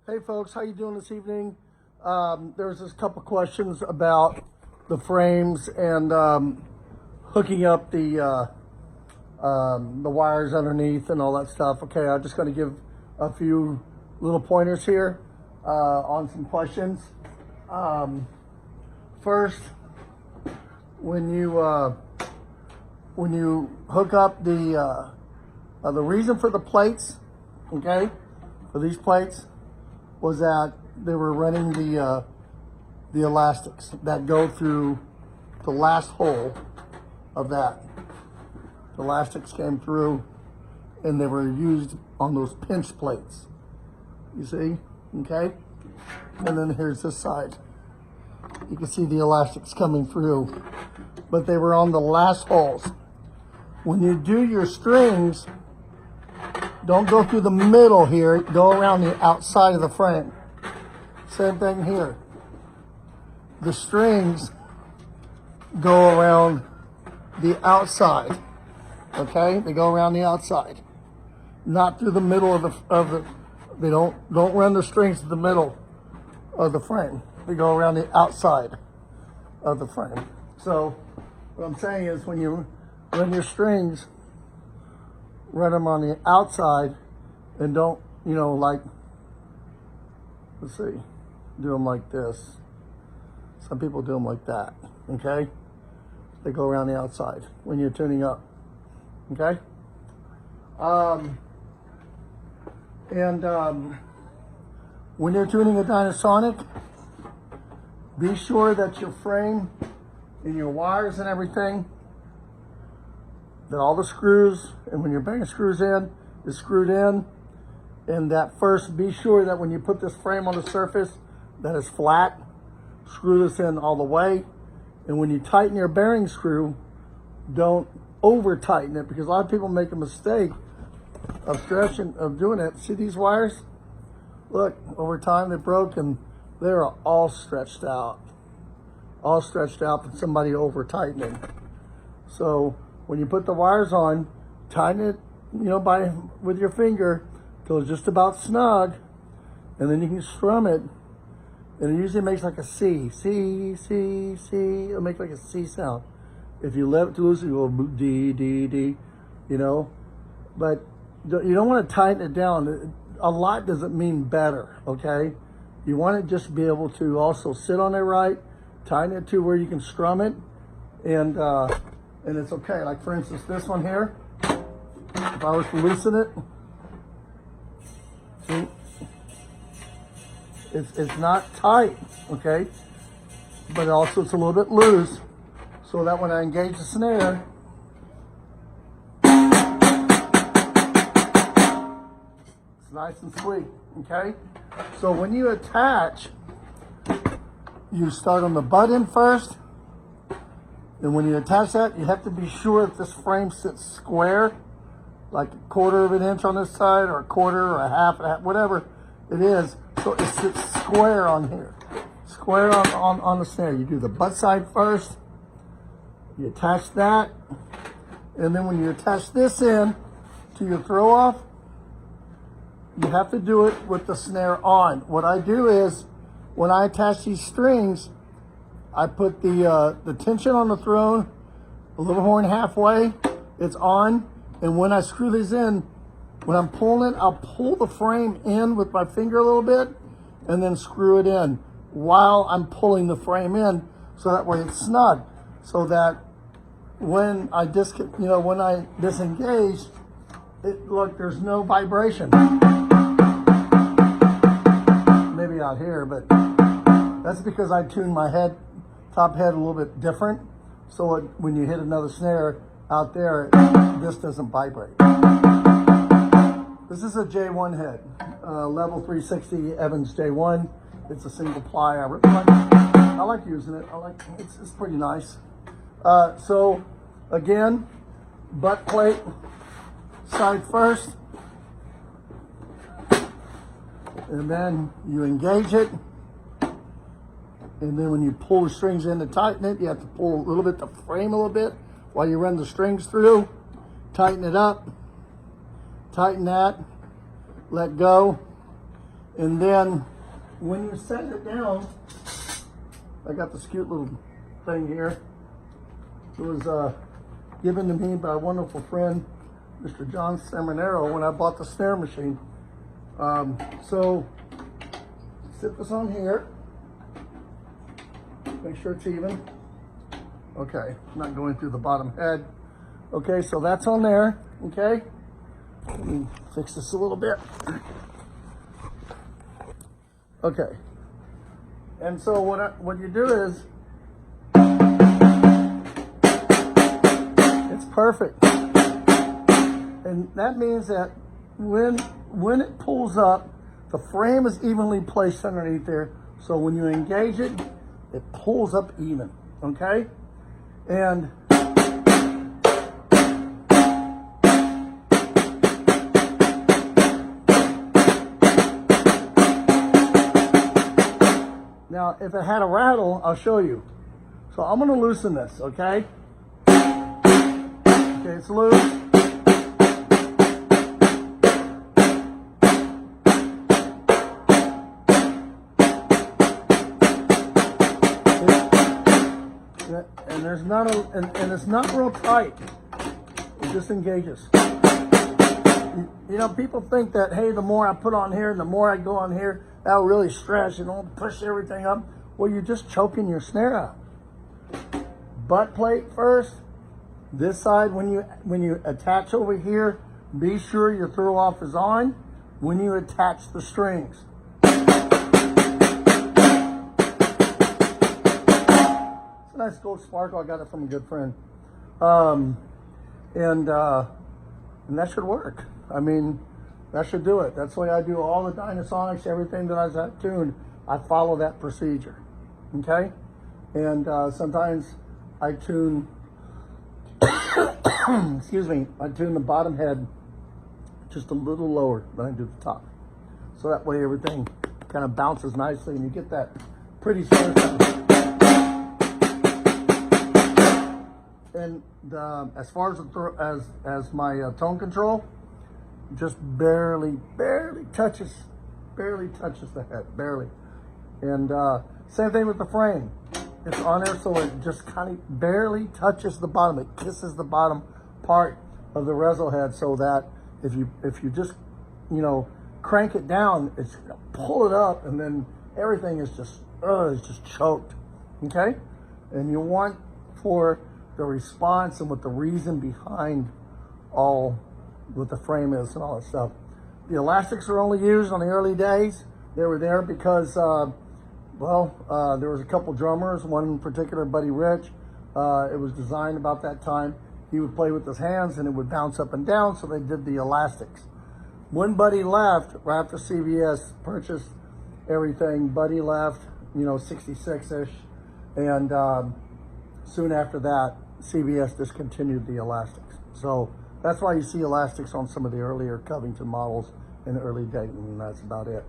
Hey folks, how you doing this evening? There's just a couple questions about the frames and hooking up the wires underneath and all that stuff. Okay, I'm just going to give a few little pointers here on some questions. First, when you hook up the reason for the plates, okay, for these plates, was that they were running the elastics that go through the last hole of that. The elastics came through and they were used on those pinch plates. You see? Okay? And then here's this side. You can see the elastics coming through, but they were on the last holes. When you do your strings, don't go through the middle here, go around the outside of the frame. Same thing here. The strings go around the outside, okay? They go around the outside, not through the middle of the they don't run the strings to the middle of the frame. They go around the outside of the frame. So what I'm saying is when you run your strings, run them on the outside and don't, like, let's see, do them like this. Some people do them like that, okay? They go around the outside when you're tuning up, okay? When you're tuning a Dynasonic, be sure that your frame and your wires and everything, that all the screws, and when you're banging screws in, is screwed in. And that first, be sure that when you put this frame on the surface, that is flat. Screw this in all the way. And when you tighten your bearing screw, don't over tighten it, because a lot of people make a mistake of stretching, of doing it. See these wires? Look, over time they broke and they're all stretched out. All stretched out from somebody over tightening. So when you put the wires on, tighten it, with your finger till it's just about snug, and then you can strum it, and it usually makes like a C. C, C, C. It'll make like a C sound. If you let it too loose, it will go D, D, D, But you don't want to tighten it down. A lot doesn't mean better, okay? You want to just be able to also sit on it right, tighten it to where you can strum it, and it's okay. Like for instance, this one here, if I was to loosen it, see, it's not tight, okay? But also it's a little bit loose, so that when I engage the snare, it's nice and sweet, okay? So when you attach, you start on the butt end first. And when you attach that, you have to be sure that this frame sits square, like a quarter of an inch on this side, or a quarter, or a half, whatever it is. So it sits square on here, square on the snare. You do the butt side first, you attach that, and then when you attach this in to your throw off, you have to do it with the snare on. What I do is, when I attach these strings, I put the tension on the throne, a little horn halfway, it's on, and when I screw these in, when I'm pulling it, I'll pull the frame in with my finger a little bit, and then screw it in while I'm pulling the frame in, so that way it's snug, so that when I disengage, look, there's no vibration. Maybe out here, but that's because I tuned my top head a little bit different, so when you hit another snare out there, this doesn't vibrate. This is a J1 head, level 360 Evans J1. It's a single ply. I like using it. It's pretty nice. So again, butt plate side first, and then you engage it. And then when you pull the strings in to tighten it, you have to pull a little bit the frame a little bit while you run the strings through. Tighten it up, tighten that, let go, And then when you set it down, I got this cute little thing here. It was given to me by a wonderful friend, Mr. John Seminaro, when I bought the snare machine. So sit this on here. Make sure it's even. Okay, not going through the bottom head. Okay, so that's on there. Okay, let me fix this a little bit. Okay, and so what you do is, it's perfect, and that means that when it pulls up, the frame is evenly placed underneath there. So when you engage it, it pulls up even. Okay, and now, if it had a rattle, I'll show you. So I'm going to loosen this, okay? Okay, it's loose. And there's not and it's not real tight. It just engages. You know, people think that, hey, the more I put on here and the more I go on here, that'll really stretch and it'll push everything up. Well, you're just choking your snare out. Butt plate first. This side, when you attach over here, be sure your throw off is on when you attach the strings. It's a nice gold sparkle. I got it from a good friend. And that should work. I mean, that should do it. That's the way I do all the Dynasonics, everything that I've tuned. I follow that procedure, okay? And sometimes I tune, excuse me, I tune the bottom head just a little lower than I do the top. So that way everything kind of bounces nicely and you get that pretty smooth sound. And as far as my tone control, just barely touches the head, barely. And same thing with the frame. It's on there so it just kind of barely touches the bottom. It kisses the bottom part of the Rezo head, so that if you just, you know, crank it down, it's gonna pull it up, and then everything is just choked. Okay, and you want for the response and what the reason behind all what the frame is and all that stuff. The elastics were only used on the early days. They were there because, there was a couple drummers, one in particular, Buddy Rich. It was designed about that time. He would play with his hands and it would bounce up and down, so they did the elastics. When Buddy left, right after CBS purchased everything, Buddy left, you know, 66-ish, and soon after that, CBS discontinued the elastics. So that's why you see elastics on some of the earlier Covington models in the early Dayton, and that's about it.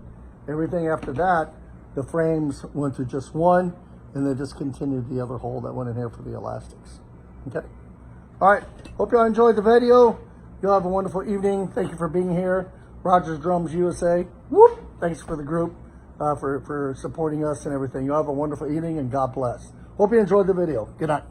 Everything after that, the frames went to just one, and they discontinued the other hole that went in here for the elastics. Okay. All right. Hope y'all enjoyed the video. Y'all have a wonderful evening. Thank you for being here. Rogers Drums USA. Whoop. Thanks for the group, for supporting us and everything. Y'all have a wonderful evening, and God bless. Hope you enjoyed the video. Good night.